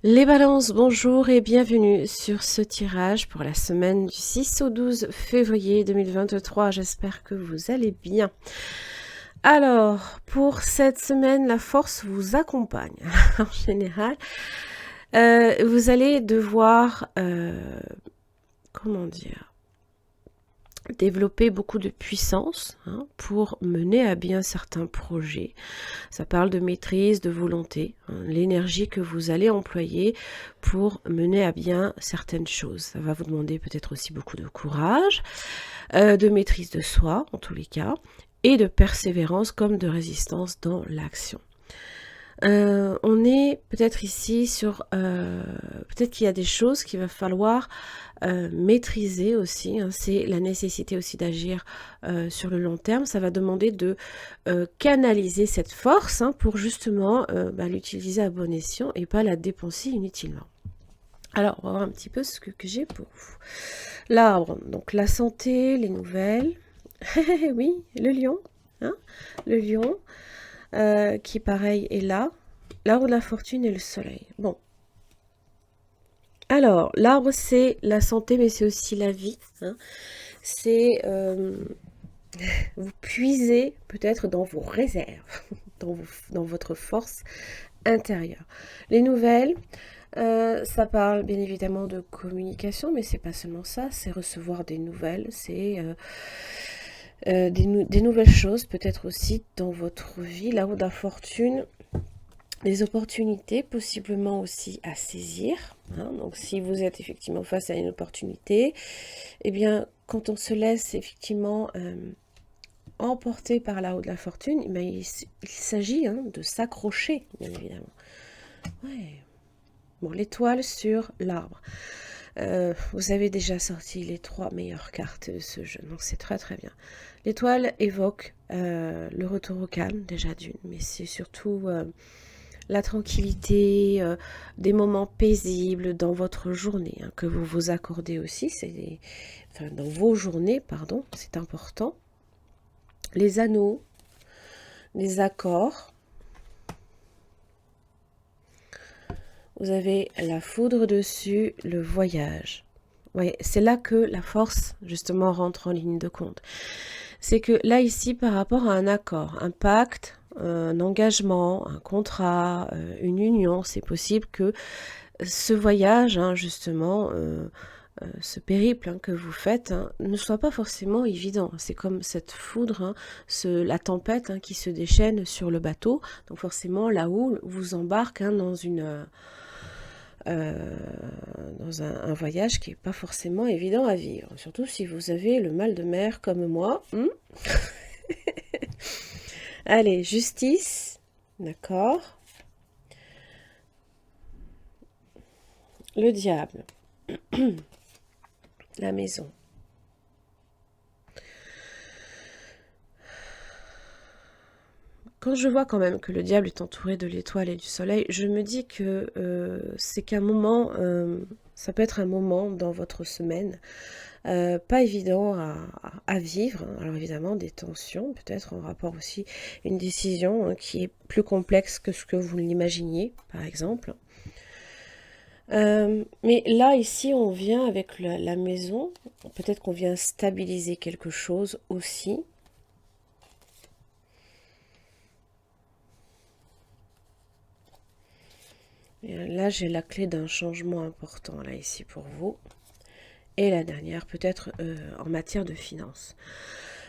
Les balances, bonjour et bienvenue sur ce tirage pour la semaine du 6 au 12 février 2023. J'espère que vous allez bien. Alors, pour cette semaine, la force vous accompagne. En général, vous allez devoir, comment dire, développer beaucoup de puissance pour mener à bien certains projets. Ça parle de maîtrise, de volonté, l'énergie que vous allez employer pour mener à bien certaines choses. Ça va vous demander peut-être aussi beaucoup de courage, de maîtrise de soi en tous les cas, et de persévérance comme de résistance dans l'action. On est peut-être ici sur... peut-être qu'il y a des choses qu'il va falloir maîtriser aussi. C'est la nécessité aussi d'agir sur le long terme. Ça va demander de canaliser cette force pour justement l'utiliser à bon escient et pas la dépenser inutilement. Alors, on va voir un petit peu ce que j'ai pour vous. L'arbre, donc la santé, les nouvelles. Oui, le lion. Le lion. Qui pareil est là. L'arbre de la fortune et le soleil. Bon. Alors, l'arbre c'est la santé, mais c'est aussi la vie. C'est vous puisez peut-être dans vos réserves, dans votre force intérieure. Les nouvelles, ça parle bien évidemment de communication, mais c'est pas seulement ça, c'est recevoir des nouvelles, c'est des nouvelles choses peut-être aussi dans votre vie. L'arbre de la fortune, des opportunités possiblement aussi à saisir. Donc si vous êtes effectivement face à une opportunité, eh bien quand on se laisse effectivement emporté par la haut de la fortune, il s'agit de s'accrocher, bien évidemment. Ouais. Bon, l'étoile sur l'arbre. Vous avez déjà sorti les 3 meilleures cartes de ce jeu, donc c'est très très bien. L'étoile évoque le retour au calme, déjà d'une, mais c'est surtout la tranquillité, des moments paisibles dans votre journée, que vous vous accordez aussi, dans vos journées, pardon, c'est important. Les anneaux, les accords. Vous avez la foudre dessus, le voyage. Oui, c'est là que la force, justement, rentre en ligne de compte. C'est que là, ici, par rapport à un accord, un pacte, un engagement, un contrat, une union, c'est possible que ce voyage, justement, ce périple que vous faites ne soit pas forcément évident. C'est comme cette foudre, la tempête qui se déchaîne sur le bateau. Donc forcément, la houle vous embarque dans un voyage qui n'est pas forcément évident à vivre. Surtout si vous avez le mal de mer comme moi. Allez, justice. D'accord. Le diable. La maison. Quand je vois quand même que le diable est entouré de l'étoile et du soleil, je me dis que c'est qu'un moment, ça peut être un moment dans votre semaine, pas évident à vivre. Alors évidemment, des tensions, peut-être en rapport aussi une décision qui est plus complexe que ce que vous l'imaginiez, par exemple. Mais là, ici, on vient avec la maison, peut-être qu'on vient stabiliser quelque chose aussi. Et là, j'ai la clé d'un changement important, là, ici, pour vous. Et la dernière, peut-être en matière de finances.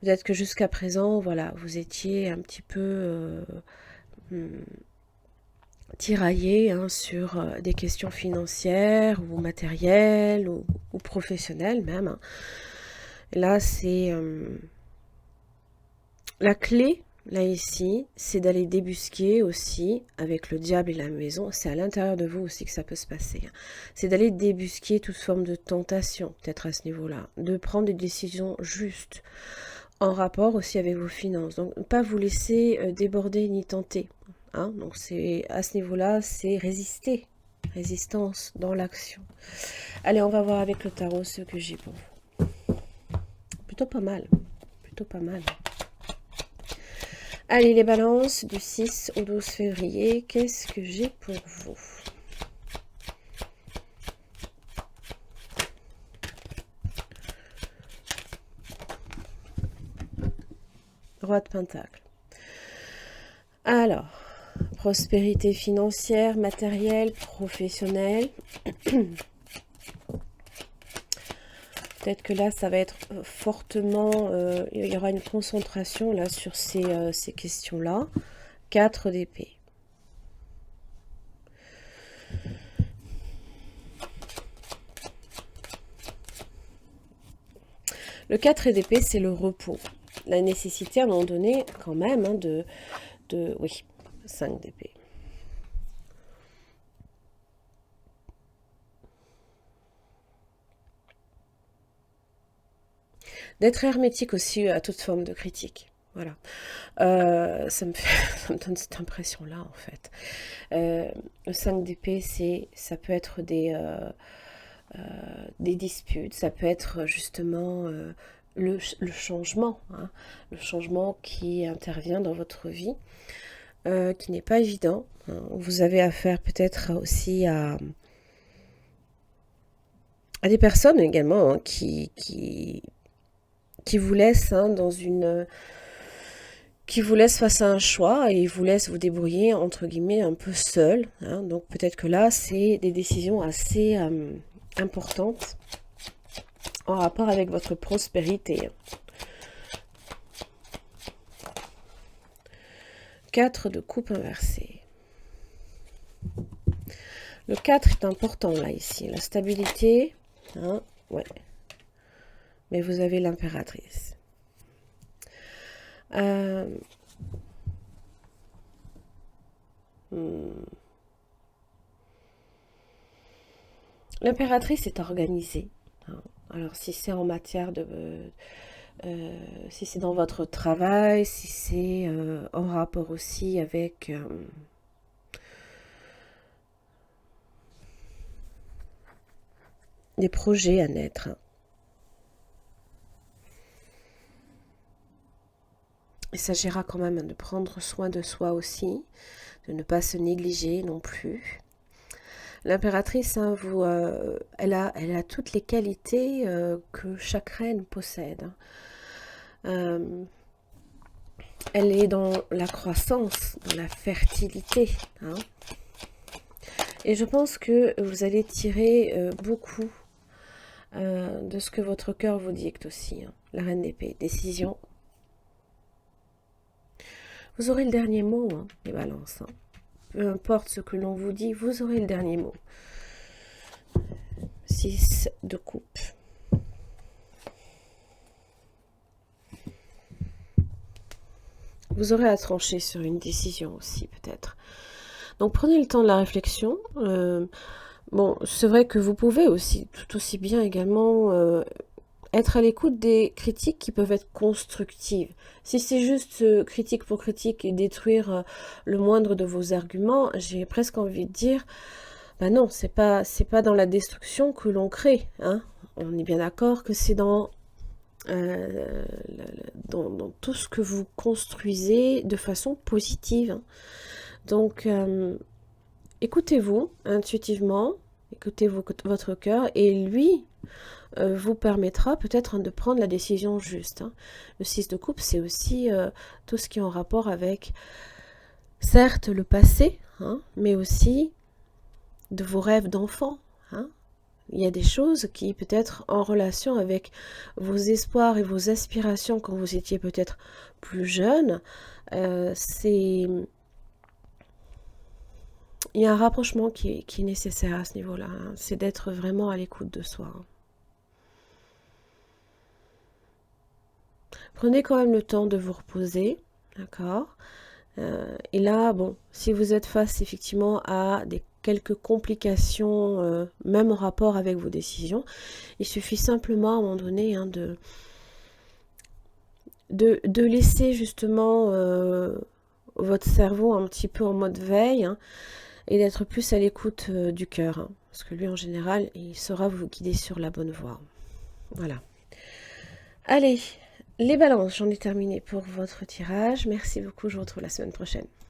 Peut-être que jusqu'à présent, voilà, vous étiez un petit peu tiraillé sur des questions financières ou matérielles ou professionnelles même. Là, c'est la clé. Là ici, c'est d'aller débusquer aussi avec le diable et la maison. C'est à l'intérieur de vous aussi que ça peut se passer. C'est d'aller débusquer toute forme de tentation, peut-être à ce niveau-là. De prendre des décisions justes en rapport aussi avec vos finances. Donc, ne pas vous laisser déborder ni tenter. Donc, c'est à ce niveau-là, c'est résister. Résistance dans l'action. Allez, on va voir avec le tarot ce que j'ai pour vous. Plutôt pas mal. Plutôt pas mal. Allez, les balances du 6 au 12 février, qu'est-ce que j'ai pour vous? Roi de Pentacle. Alors, prospérité financière, matérielle, professionnelle. Peut-être que là, ça va être fortement... il y aura une concentration là sur ces questions-là. 4 d'épée. Le 4 d'épée, c'est le repos. La nécessité, à un moment donné, quand même, hein, oui, 5 d'épée. D'être hermétique aussi à toute forme de critique. Voilà. Ça me donne cette impression-là, en fait. Le 5 d'épée, ça peut être des disputes, ça peut être justement le changement, hein, le changement qui intervient dans votre vie, qui n'est pas évident. Hein. Vous avez affaire peut-être aussi à des personnes également hein, qui vous laissent hein, qui vous laisse face à un choix et vous laisse vous débrouiller entre guillemets un peu seul. Hein. Donc peut-être que là, c'est des décisions assez importantes en rapport avec votre prospérité. 4 de coupe inversée. Le 4 est important là, ici. La stabilité. Hein, ouais. Mais vous avez l'impératrice. L'impératrice est organisée. Hein. Alors, si c'est en matière de... si c'est dans votre travail, si c'est en rapport aussi avec... des projets à naître. Il s'agira quand même de prendre soin de soi aussi, de ne pas se négliger non plus. L'impératrice, hein, elle a toutes les qualités que chaque reine possède. Elle est dans la croissance, dans la fertilité. Hein. Et je pense que vous allez tirer beaucoup de ce que votre cœur vous dicte aussi. Hein. La reine d'épée, décision. Vous aurez le dernier mot, hein, les balances. Hein. Peu importe ce que l'on vous dit, vous aurez le dernier mot. 6 de coupe. Vous aurez à trancher sur une décision aussi, peut-être. Donc, prenez le temps de la réflexion. Bon, c'est vrai que vous pouvez aussi, tout aussi bien également... être à l'écoute des critiques qui peuvent être constructives. Si c'est juste critique pour critique et détruire le moindre de vos arguments, j'ai presque envie de dire, bah non, c'est pas dans la destruction que l'on crée. Hein. On est bien d'accord que c'est dans tout ce que vous construisez de façon positive. Hein. Donc, écoutez-vous intuitivement, écoutez votre cœur et lui vous permettra peut-être de prendre la décision juste. Hein. Le 6 de coupe, c'est aussi tout ce qui est en rapport avec, certes, le passé, hein, mais aussi de vos rêves d'enfant. Hein. Il y a des choses qui, peut-être en relation avec vos espoirs et vos aspirations quand vous étiez peut-être plus jeune, il y a un rapprochement qui est nécessaire à ce niveau-là. Hein. C'est d'être vraiment à l'écoute de soi. Hein. Prenez quand même le temps de vous reposer, d'accord. Et là, bon, si vous êtes face effectivement à quelques complications, même en rapport avec vos décisions, il suffit simplement à un moment donné hein, de laisser justement votre cerveau un petit peu en mode veille hein, et d'être plus à l'écoute du cœur. Hein, parce que lui, en général, il saura vous guider sur la bonne voie. Voilà. Allez. Les balances, j'en ai terminé pour votre tirage. Merci beaucoup, je vous retrouve la semaine prochaine.